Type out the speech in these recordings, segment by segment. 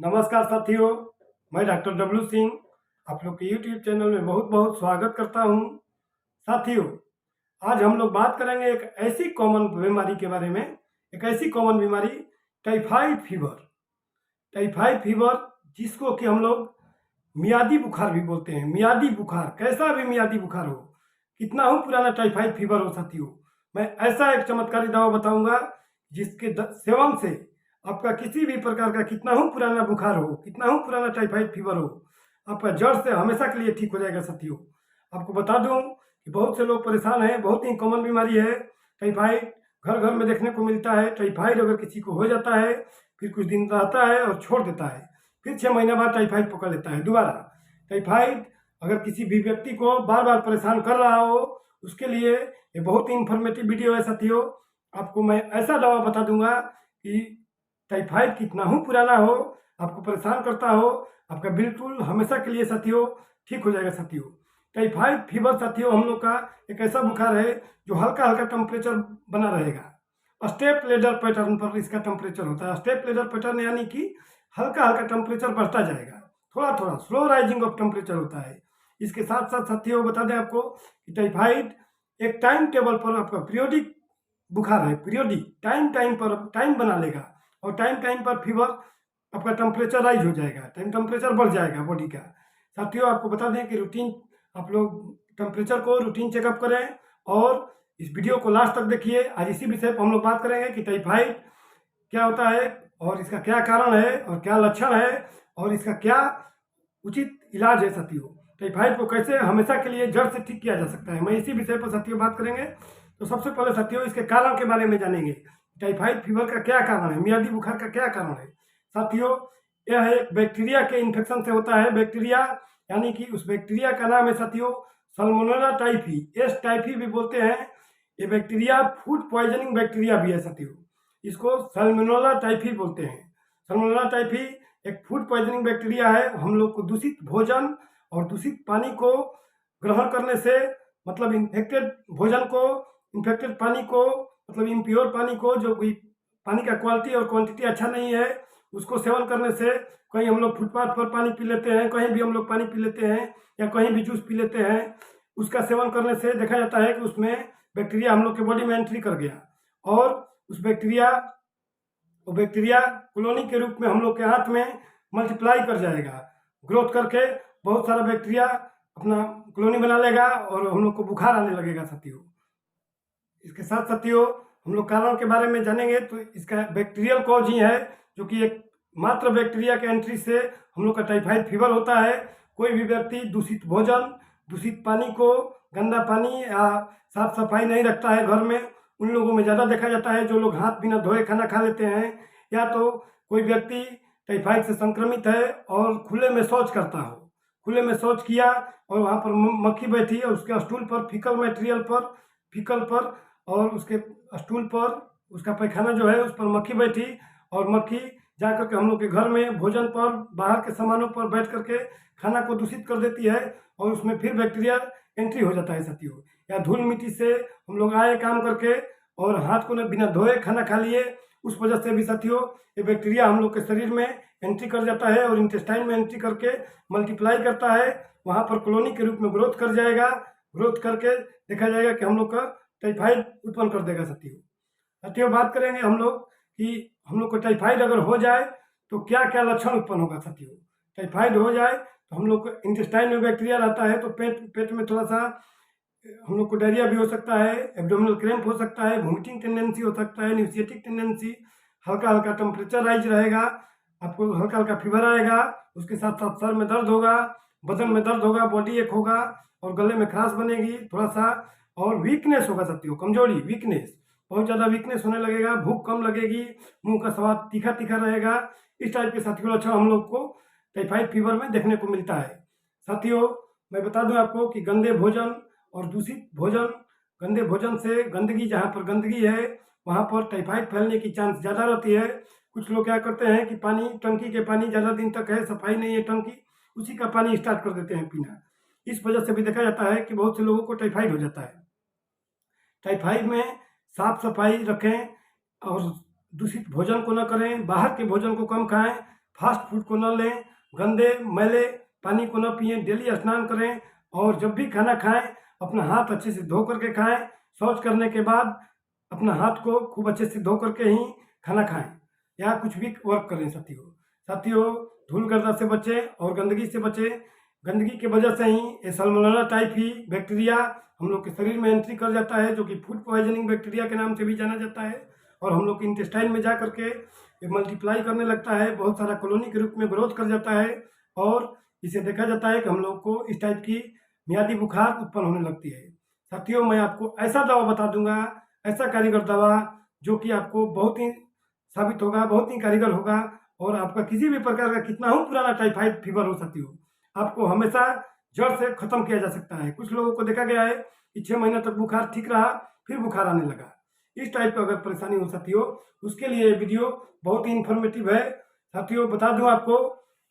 नमस्कार साथियों, मैं डॉक्टर डब्लू सिंह आप लोग के यूट्यूब चैनल में बहुत बहुत स्वागत करता हूं। साथियों, आज हम लोग बात करेंगे एक ऐसी कॉमन बीमारी के बारे में। एक ऐसी कॉमन बीमारी टाइफाइड फीवर। टाइफाइड फीवर जिसको कि हम लोग मियादी बुखार भी बोलते हैं। मियादी बुखार, कैसा भी मियादी बुखार हो, कितना हो पुराना टाइफाइड फीवर हो साथियों, मैं ऐसा एक चमत्कारी दवा बताऊंगा जिसके सेवन से आपका किसी भी प्रकार का कितना हो पुराना बुखार हो, कितना हो पुराना टाइफाइड फीवर हो, आपका जड़ से हमेशा के लिए ठीक हो जाएगा साथियों। आपको बता दूं कि बहुत से लोग परेशान हैं, बहुत ही कॉमन बीमारी है टाइफाइड। घर घर में देखने को मिलता है। टाइफाइड अगर किसी को हो जाता है, फिर कुछ दिन रहता है और छोड़ देता है, फिर 6 महीने बाद टाइफाइड पकड़ लेता है दोबारा। टाइफाइड अगर किसी भी व्यक्ति को बार बार परेशान कर रहा हो, उसके लिए ये बहुत ही इंफॉर्मेटिव वीडियो है साथियों। आपको मैं ऐसा दवा बता दूंगा कि टाइफाइड कितना हो पुराना हो, आपको परेशान करता हो, आपका बिल्कुल हमेशा के लिए साथियों ठीक हो जाएगा साथियों। टाइफाइड फीवर साथियों हम लोग का एक ऐसा बुखार है जो हल्का हल्का टेम्परेचर बना रहेगा। स्टेप लेडर पैटर्न पर इसका टेम्परेचर होता है। स्टेप लेडर पैटर्न यानी कि हल्का हल्का टेम्परेचर बढ़ता जाएगा, थोड़ा थोड़ा स्लो राइजिंग ऑफ टेम्परेचर होता है। इसके साथ साथ साथियों बता दें आपको कि टाइफाइड एक टाइम टेबल पर आपका पीरियोडिक बुखार है। पीरियोडिक टाइम टाइम पर टाइम बना लेगा और टाइम टाइम पर फीवर आपका टेम्परेचर राइज हो जाएगा, टेम्परेचर बढ़ जाएगा बॉडी का। साथियों आपको बता दें कि रूटीन आप लोग टेम्परेचर को रूटीन चेकअप करें और इस वीडियो को लास्ट तक देखिए। आज इसी विषय पर हम लोग बात करेंगे कि टाइफाइड क्या होता है और इसका क्या कारण है और क्या लक्षण है और इसका क्या उचित इलाज है साथियों। टाइफाइड को कैसे हमेशा के लिए जड़ से ठीक किया जा सकता है, मैं इसी विषय पर साथियों बात करेंगे। तो सबसे पहले साथियों इसके कारण के बारे में जानेंगे। टाइफाइड फीवर का क्या कारण है, मियादी बुखार का क्या कारण है साथियों। यह एक बैक्टीरिया के इन्फेक्शन से होता है। बैक्टीरिया यानी कि उस बैक्टीरिया का नाम है साथियों सल्मोनेला टाइफी। एस टाइफी भी बोलते हैं। ये बैक्टीरिया फूड पॉइजनिंग बैक्टीरिया भी है साथियों, इसको सल्मोनेला टाइफी बोलते हैं। सल्मोनेला टाइफी एक फूड पॉइजनिंग बैक्टीरिया है। हम लोग को दूषित भोजन और दूषित पानी को ग्रहण करने से, मतलब इन्फेक्टेड भोजन को, इन्फेक्टेड पानी को, मतलब इम्प्योर पानी को, जो कोई पानी का क्वालिटी और क्वांटिटी अच्छा नहीं है, उसको सेवन करने से, कहीं हम लोग फुटपाथ पर पानी पी लेते हैं, कहीं भी हम लोग पानी पी लेते हैं या कहीं भी जूस पी लेते हैं, उसका सेवन करने से देखा जाता है कि उसमें बैक्टीरिया हम लोग के बॉडी में एंट्री कर गया और उस बैक्टीरिया कॉलोनी के रूप में हम लोग के हाथ में मल्टीप्लाई कर जाएगा, ग्रोथ करके बहुत सारा बैक्टीरिया अपना कॉलोनी बना लेगा और हम लोग को बुखार आने लगेगा साथियों। इसके साथ साथियों हम लोग कारण के बारे में जानेंगे। तो इसका बैक्टीरियल कॉज ही है, जो कि एक मात्र बैक्टीरिया के एंट्री से हम लोग का टाइफाइड फीवर होता है। कोई भी व्यक्ति दूषित भोजन, दूषित पानी को, गंदा पानी या साफ सफाई नहीं रखता है घर में, उन लोगों में ज़्यादा देखा जाता है जो लोग हाथ बिना धोए खाना खा लेते हैं। या तो कोई व्यक्ति टाइफाइड से संक्रमित है और खुले में शौच करता हो, खुले में शौच किया और वहाँ पर मक्खी बैठी और उसके स्टूल पर, फीकल मटेरियल पर, फीकल पर और उसके स्टूल पर, उसका पैखाना जो है उस पर मक्खी बैठी और मक्खी जा करके हम लोग के घर में भोजन पर, बाहर के सामानों पर बैठ करके खाना को दूषित कर देती है और उसमें फिर बैक्टीरिया एंट्री हो जाता है साथियों। या धूल मिट्टी से हम लोग आए काम करके और हाथ को बिना धोए खाना खा लिए, उस वजह से भी साथियों ये बैक्टीरिया हम लोग के शरीर में एंट्री कर जाता है और इंटेस्टाइन में एंट्री करके मल्टीप्लाई करता है, वहाँ पर कॉलोनी के रूप में ग्रोथ कर जाएगा। ग्रोथ करके देखा जाएगा कि हम लोग का टाइफाइड उत्पन्न कर देगा साथियों। बात करेंगे हम लोग कि हम लोग को टाइफाइड अगर हो जाए तो क्या क्या लक्षण उत्पन्न होगा साथियों। टाइफाइड हो जाए तो हम लोग को इंटेस्टाइन में बैक्टीरिया रहता है, तो पेट में थोड़ा सा हम लोग को डायरिया भी हो सकता है, एब्डोमिनल क्रैम्प हो सकता है, वोमिटिंग टेंडेंसी हो सकता है, न्यूसियाटिक टेंडेंसी, हल्का हल्का टेम्परेचर राइज रहेगा, आपको हल्का हल्का फीवर आएगा, उसके साथ साथ सर में दर्द होगा, बदन में दर्द होगा, बॉडी एक होगा और गले में खराश बनेगी थोड़ा सा, और वीकनेस होगा साथियों, कमजोरी, वीकनेस, बहुत ज़्यादा वीकनेस होने लगेगा, भूख कम लगेगी, मुंह का स्वाद तीखा तीखा रहेगा। इस टाइप के साथियों लक्षण हम लोग को टाइफाइड फीवर में देखने को मिलता है साथियों। मैं बता दूं आपको कि गंदे भोजन और दूषित भोजन, गंदे भोजन से, गंदगी, जहाँ पर गंदगी है वहाँ पर टाइफाइड फैलने की चांस ज़्यादा रहती है। कुछ लोग क्या करते हैं कि पानी, टंकी के पानी ज़्यादा दिन तक है, सफाई नहीं है टंकी, उसी का पानी स्टार्ट कर देते हैं पीना। इस वजह से भी देखा जाता है कि बहुत से लोगों को टाइफाइड हो जाता है। टाइफाइड में साफ सफाई रखें और दूषित भोजन को न करें, बाहर के भोजन को कम खाएं, फास्ट फूड को न लें, गंदे मैले पानी को न पिएं, डेली स्नान करें और जब भी खाना खाएं अपना हाथ अच्छे से धो करके खाएं। शौच करने के बाद अपना हाथ को खूब अच्छे से धो करके ही खाना खाएं या कुछ भी वर्क करें। साथियों धूल गर्दा से बचें और गंदगी से बचें। गंदगी की वजह से ही ये सल्मोनेला टाइफी बैक्टीरिया हम लोग के शरीर में एंट्री कर जाता है, जो कि फूड पॉइजनिंग बैक्टीरिया के नाम से भी जाना जाता है और हम लोग के इंटेस्टाइन में जा करके ये मल्टीप्लाई करने लगता है, बहुत सारा कॉलोनी के रूप में ग्रोथ कर जाता है और इसे देखा जाता है कि हम लोग को इस टाइप की मियादी बुखार उत्पन्न होने लगती है। साथियों मैं आपको ऐसा दवा बता दूंगा, ऐसा कारीगर दवा जो कि आपको बहुत ही साबित होगा, बहुत ही कारीगर होगा और आपका किसी भी प्रकार का कितना ही पुराना टाइफाइड फीवर हो साथियों आपको हमेशा जड़ से खत्म किया जा सकता है। कुछ लोगों को देखा गया है कि 6 महीने तक बुखार ठीक रहा, फिर बुखार आने लगा। इस टाइप का अगर परेशानी हो साथियों उसके लिए ये वीडियो बहुत ही इन्फॉर्मेटिव है। साथियों बता दूं आपको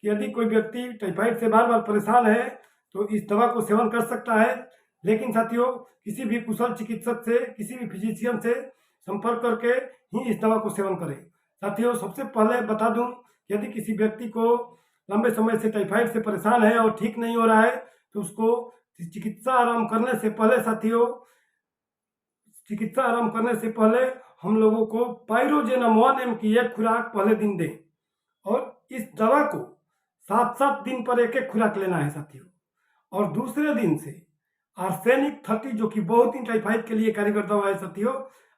कि यदि कोई व्यक्ति टाइफाइड से बार बार परेशान है तो इस दवा को सेवन कर सकता है, लेकिन साथियों किसी भी कुशल चिकित्सक से, किसी भी फिजिशियन से संपर्क करके ही इस दवा को सेवन करें। साथियों सबसे पहले बता दूं यदि किसी व्यक्ति को लंबे समय से टाइफाइड से परेशान है और ठीक नहीं हो रहा है तो उसको चिकित्सा आरंभ करने से पहले साथियों हम लोगों को पाइरोजेनम 1 mg की एक खुराक पहले दिन दें और इस दवा को 7-7 दिन पर एक खुराक लेना है साथियों। और दूसरे दिन से आर्सेनिक 30 जो कि बहुत ही टाइफाइड के लिए कारगर दवा है साथियों,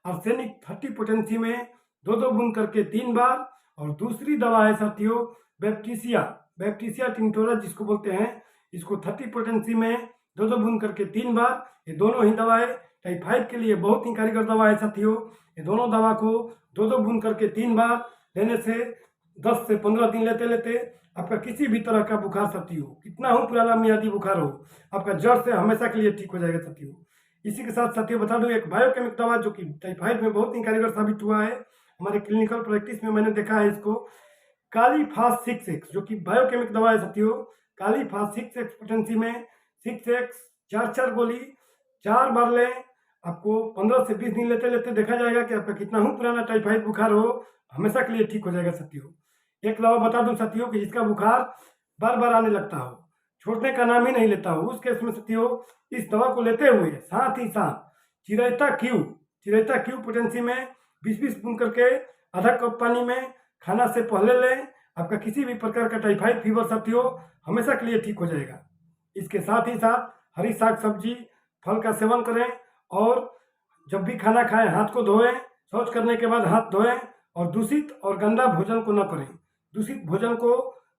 आर्सेनिक 30 पोटेंसी में 2-2 बूंद करके 3 बार। और दूसरी दवा है साथियों बैप्टीसिया टिंटोरा जिसको बोलते हैं, इसको 30 पोटेंसी में 2-2 बूंद करके 3 बार। ये दोनों ही दवाएं टाइफाइड के लिए बहुत ही कारगर दवा है साथियों। ये दोनों दवा को 2-2 बूंद करके 3 बार लेने से 10 से 15 दिन लेते लेते आपका किसी भी तरह का बुखार साथियों, कितना हो पुराना मियादी बुखार हो, आपका जड़ से हमेशा के लिए ठीक हो जाएगा साथियों। इसी के साथ साथियों बता दूं एक बायोकेमिक दवा जो कि टाइफाइड में बहुत ही कारगर साबित हुआ है, हमारे क्लिनिकल प्रैक्टिस में मैंने देखा है इसको, कालीफास 6x जो कि बायोकेमिक दवा है साथियों। कालीफास 6x पोटेंसी में 6x 4 गोली 4 बार लें। आपको 15 से 20 दिन लेते लेते देखा जाएगा कि आपका कितना ही पुराना टाइफाइड बुखार हो हमेशा के लिए ठीक हो जाएगा साथियों। एक दवा बता दूं साथियों कि जिसका बुखार बार बार आने लगता हो, छोड़ने का नाम ही नहीं लेता हो, उस केस में साथियों इस दवा को लेते हुए साथ ही साथ चिरैता क्यू पोटेंसी में 20-20 बूंद करके आधा कप पानी में खाना से पहले लें। आपका किसी भी प्रकार का टाइफाइड फीवर साथियों हमेशा के लिए ठीक हो जाएगा। इसके साथ ही साथ हरी साग सब्जी फल का सेवन करें और जब भी खाना खाएं हाथ को धोएं, शौच करने के बाद हाथ धोएं और दूषित और गंदा भोजन को न करें। दूषित भोजन को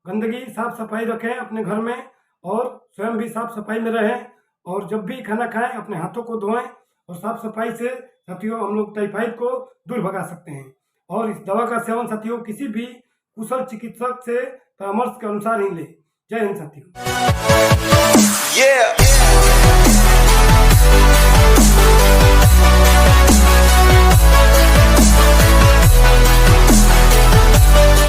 गंदगी साफ सफाई रखें अपने घर में और स्वयं भी साफ सफाई में रहें और जब भी खाना खाएं अपने हाथों को धोएं और साफ सफाई से साथियों हम लोग टाइफाइड को दूर भगा सकते हैं। और इस दवा का सेवन साथियों किसी भी कुशल चिकित्सक से परामर्श के अनुसार ही लें। जय हिंद साथियों।